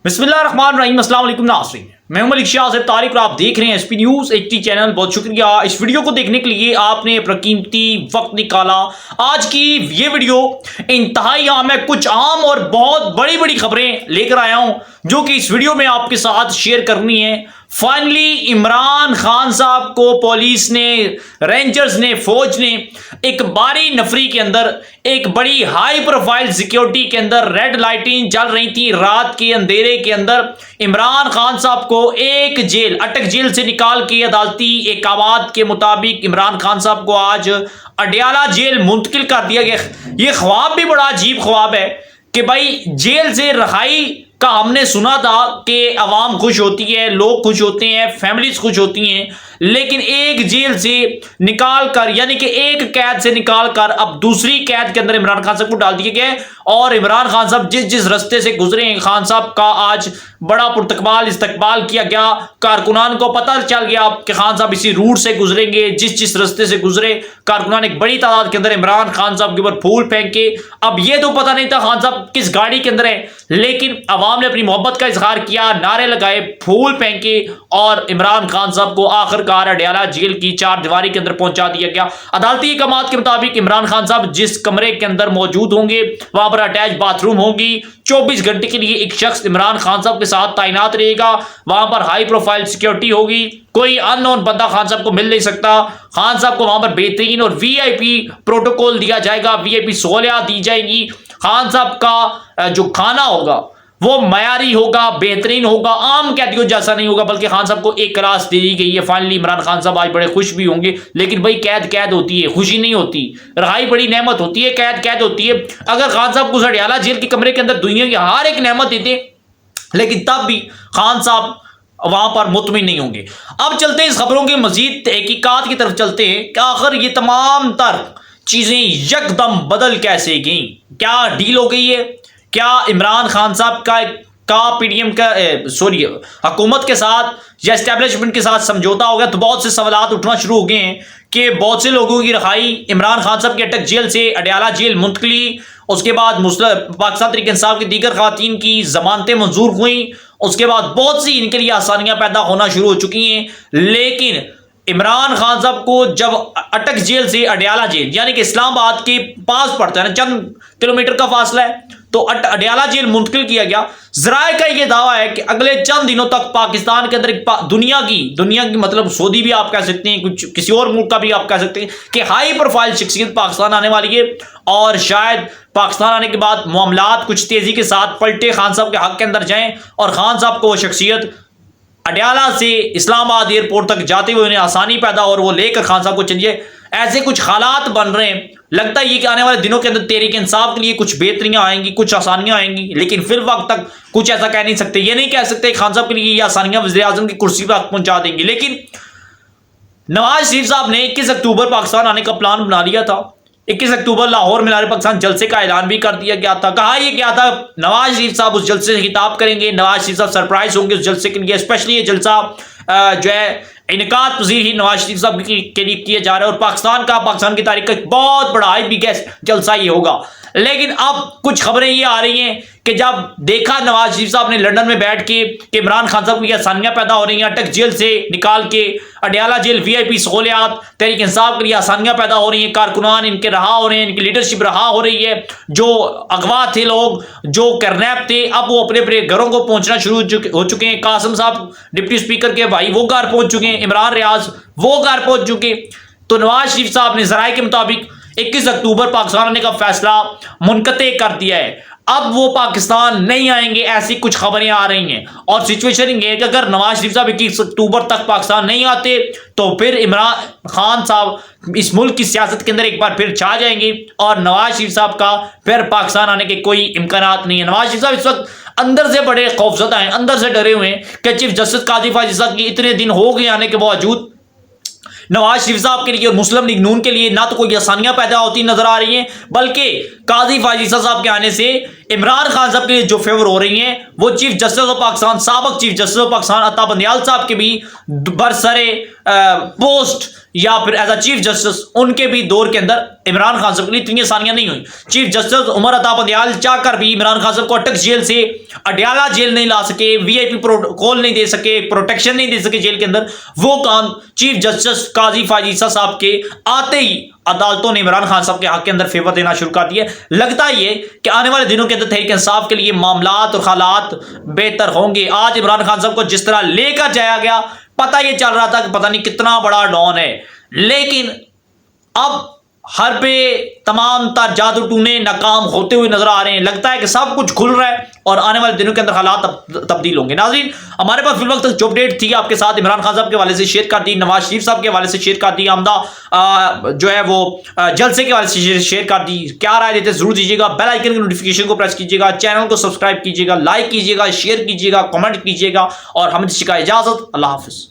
بسم اللہ الرحمن الرحیم۔ السلام علیکم ناظرین، میں ہوں ملک شاہ صاحب طارق اور آپ دیکھ رہے ہیں S P news H channel. بہت شکریہ اس ویڈیو کو دیکھنے کے لیے، آپ نے اپنا قیمتی وقت نکالا۔ آج کی یہ ویڈیو انتہائی اہم ہے، کچھ عام اور بہت بڑی بڑی خبریں لے کر آیا ہوں جو کہ اس ویڈیو میں آپ کے ساتھ شیئر کرنی ہے۔ فائنلی عمران خان صاحب کو پولیس نے، رینجرز نے، فوج نے ایک باری نفری کے اندر، ایک بڑی ہائی پروفائل سیکیورٹی کے اندر ریڈ لائٹیں جل رہی تھی رات کے اندھیرے کے اندر، عمران خان صاحب کو ایک جیل، اٹک جیل سے نکال کے عدالتی احکامات کے مطابق عمران خان صاحب کو آج اڈیالہ جیل منتقل کر دیا گیا۔ یہ خواب بھی بڑا عجیب خواب ہے کہ بھائی جیل سے رہائی کا ہم نے سنا تھا کہ عوام خوش ہوتی ہے، لوگ خوش ہوتے ہیں، فیملیز خوش ہوتی ہیں، لیکن ایک جیل سے نکال کر، یعنی کہ ایک قید سے نکال کر اب دوسری قید کے اندر عمران خان صاحب کو ڈال دیا گیا۔ اور عمران خان صاحب جس رستے سے گزرے ہیں، خان صاحب کا آج بڑا پرتقبال استقبال کیا گیا۔ کارکنان کو پتہ چل گیا کہ خان صاحب اسی روٹ سے گزریں گے، جس رستے سے گزرے کارکنان ایک بڑی تعداد کے اندر عمران خان صاحب کے اوپر پھول پھینکے۔ اب یہ تو پتہ نہیں تھا خان صاحب کس گاڑی کے اندر ہے، لیکن عوام نے اپنی محبت کا اظہار کیا، نعرے لگائے، پھول پھینکے، اور عمران خان صاحب کو آخرکار اڈیالہ جیل کی چار دیواری کے اندر پہنچا دیا گیا۔ عدالتی احکامات کے مطابق عمران خان صاحب جس کمرے کے اندر موجود ہوں گے وہاں پر اٹیچ باتھ روم ہوگی، 24 گھنٹے کے لیے ایک شخص عمران خان صاحب کے ساتھ تعینات رہے گا، وہاں پر ہائی پروفائل سیکیورٹی ہوگی، کوئی ان نون بندہ خان صاحب کو مل نہیں سکتا۔ خان صاحب کو وہاں پر بہترین اور وی آئی پی پروٹوکول دیا جائے گا، وی آئی پی سہولیات دی جائیں گی۔ خان صاحب کا جو کھانا ہوگا وہ معیاری ہوگا، بہترین ہوگا، عام قیدیوں جیسا نہیں ہوگا، بلکہ خان صاحب کو ایک کلاس دے دی گئی ہے۔ فائنلی عمران خان صاحب آج بڑے خوش بھی ہوں گے، لیکن بھائی قید ہوتی ہے، خوشی نہیں ہوتی۔ رہائی بڑی نعمت ہوتی ہے، قید ہوتی ہے۔ اگر خان صاحب کو اڈیالہ جیل کے کمرے کے اندر دنیا کی ہر ایک نعمت دیتے، لیکن تب بھی خان صاحب وہاں پر مطمئن نہیں ہوں گے۔ اب چلتے ہیں اس خبروں کے مزید تحقیقات کی طرف چلتے ہیں کہ آخر یہ تمام تر چیزیں یکدم بدل کیسے گئیں، کیا ڈیل ہو گئی ہے؟ کیا عمران خان صاحب کا پی ڈی ایم کا حکومت کے ساتھ یا اسٹیبلشمنٹ کے ساتھ سمجھوتا ہو گیا؟ تو بہت سے سوالات اٹھنا شروع ہو گئے ہیں کہ بہت سے لوگوں کی رہائی، عمران خان صاحب کے اٹک جیل سے اڈیالہ جیل منتقلی، اس کے بعد پاکستان تحریک انصاف کی دیگر خواتین کی ضمانتیں منظور ہوئیں، اس کے بعد بہت سی ان کے لیے آسانیاں پیدا ہونا شروع ہو چکی ہیں۔ لیکن عمران خان صاحب کو جب اٹک جیل سے اڈیالہ جیل، یعنی کہ اسلام آباد کے پاس پڑتا ہے نا، چند کلومیٹر کا فاصلہ ہے، تو اڈیالہ جیل منتقل کیا گیا۔ ذرائع کا یہ دعویٰ ہے کہ اگلے چند دنوں تک پاکستان کے اندر دنیا کی مطلب سعودی بھی آپ کہہ سکتے ہیں، کچھ کسی اور ملک کا بھی آپ کہہ سکتے ہیں کہ ہائی پروفائل شخصیت پاکستان آنے والی ہے، اور شاید پاکستان آنے کے بعد معاملات کچھ تیزی کے ساتھ پلٹے خان صاحب کے حق کے اندر جائیں، اور خان صاحب کو وہ شخصیت اڈیالہ سے اسلام آباد ایئرپورٹ تک جاتے ہوئے انہیں آسانی پیدا اور وہ لے کر خان صاحب کو چلیے۔ ایسے کچھ حالات بن رہے ہیں، لگتا ہے یہ کہ آنے والے دنوں کے اندر تحریک انصاف کے لیے کچھ بہتریاں آئیں گی، کچھ آسانیاں آئیں گی، لیکن فی الوقت تک کچھ ایسا کہہ نہیں سکتے۔ یہ نہیں کہہ سکتے خان صاحب کے لیے یہ آسانیاں وزیر اعظم کی کرسی پر پہنچا دیں گی، لیکن نواز شریف صاحب نے 21 اکتوبر پاکستان آنے کا پلان بنا لیا تھا۔ 21 اکتوبر لاہور میں لارے پاکستان جلسے کا اعلان بھی کر دیا گیا تھا۔ کہا یہ کیا تھا، نواز شریف صاحب اس جلسے سے خطاب کریں گے، نواز شریف صاحب سرپرائز ہوں گے اس جلسے کے لیے، اسپیشلی یہ جلسہ جو ہے انعقاد پذیر ہی نواز شریف صاحب کے لیے کیا جا رہا ہے، اور پاکستان کی تاریخ کا ایک بہت بڑا ہائی بگیسٹ جلسہ یہ ہوگا۔ لیکن اب کچھ خبریں یہ آ رہی ہیں کہ جب دیکھا نواز شریف صاحب نے لندن میں بیٹھ کے کہ عمران خان صاحب کو یہ آسانیاں پیدا ہو رہی ہیں، اٹک جیل سے نکال کے اڈیالہ جیل وی آئی پی سہولیات، تحریک انصاف کے لیے آسانیاں پیدا ہو رہی ہیں، کارکنان ان کے رہا ہو رہے ہیں، ان کی لیڈرشپ رہا ہو رہی ہے، جو اغوا تھے لوگ، جو کرنیپ تھے، اب وہ اپنے اپنے گھروں کو پہنچنا شروع ہو چکے ہیں۔ قاسم صاحب ڈپٹی اسپیکر کے بھائی وہ گھر پہنچ چکے ہیں، عمران ریاض وہ گھر پہنچ چکے۔ تو نواز شریف صاحب نے ذرائع کے مطابق 21 اکتوبر پاکستان آنے کا فیصلہ منقطع کر دیا ہے۔ اب وہ پاکستان نہیں آئیں گے، ایسی کچھ خبریں آ رہی ہیں، اور سچویشن یہ ہے کہ اگر نواز شریف صاحب 21 اکتوبر تک پاکستان نہیں آتے تو پھر عمران خان صاحب اس ملک کی سیاست کے اندر ایک بار پھر چھا جائیں گے، اور نواز شریف صاحب کا پھر پاکستان آنے کے کوئی امکانات نہیں ہیں۔ نواز شریف صاحب اس وقت اندر سے بڑے خوفزدہ ہیں، اندر سے ڈرے ہوئے ہیں کہ چیف جسٹس قاضی فاضل صاحب کی اتنے دن ہو گئے آنے کے باوجود نواز شریف صاحب کے لیے اور مسلم لیگ نون کے لیے نہ تو کوئی آسانیاں پیدا ہوتی نظر آ رہی ہیں، بلکہ قاضی فاضل صاحب کے آنے سے عمران خان صاحب کے لیے جو فیور ہو رہی ہیں وہ چیف جسٹس آف پاکستان، سابق چیف جسٹس آف پاکستان عطا بندیال صاحب کے بھی برسرے پوسٹ یا پھر as a chief justice in کے بھی دور کے اندر عمران خان صاحب کے لیے اتنی آسانیاں نہیں ہوئی. چیف جسٹس عمر عطا بندیال چاہ کر بھی عمران خان صاحب کو اٹک جیل سے اڈیالہ جیل نہیں لا سکے، وی آئی پی پروٹوکول نہیں دے سکے، پروٹیکشن نہیں دے سکے جیل کے اندر. وہ کام چیف جسٹس قاضی فائز عیسیٰ صاحب کے آتے ہی عدالتوں نے عمران خان صاحب کے حق کے اندر فیور دینا شروع کر دیا. لگتا یہ کہ آنے والے دنوں کے اندر تحریک انصاف کے لیے معاملات اور حالات بہتر ہوں گے. آج عمران خان صاحب کو جس طرح لے کر جایا گیا، پتہ یہ چل رہا تھا کہ پتہ نہیں کتنا بڑا ڈان ہے، لیکن اب ہر پہ تمام تر جادو ٹونے ناکام ہوتے ہوئے نظر آ رہے ہیں. لگتا ہے کہ سب کچھ کھل رہا ہے اور آنے والے دنوں کے اندر حالات تبدیل ہوں گے. ناظرین، ہمارے پاس فی الوقت جو اپڈیٹ تھی آپ کے ساتھ عمران خان صاحب کے حوالے سے شیئر کر دی، نواز شریف صاحب کے حوالے سے شیئر کر دی، آمدہ جو ہے وہ جلسے کے حوالے سے شیئر کر دی. کیا رائے دیتے ضرور دیجیے گا، بیل آئیکن کی نوٹیفیکیشن کو پریس کیجیے گا، چینل کو سبسکرائب کیجیے گا، لائک کیجیے گا، شیئر کیجیے گا، کمنٹ کیجیے گا اور ہمیں دیجیے گا اجازت. اللہ حافظ.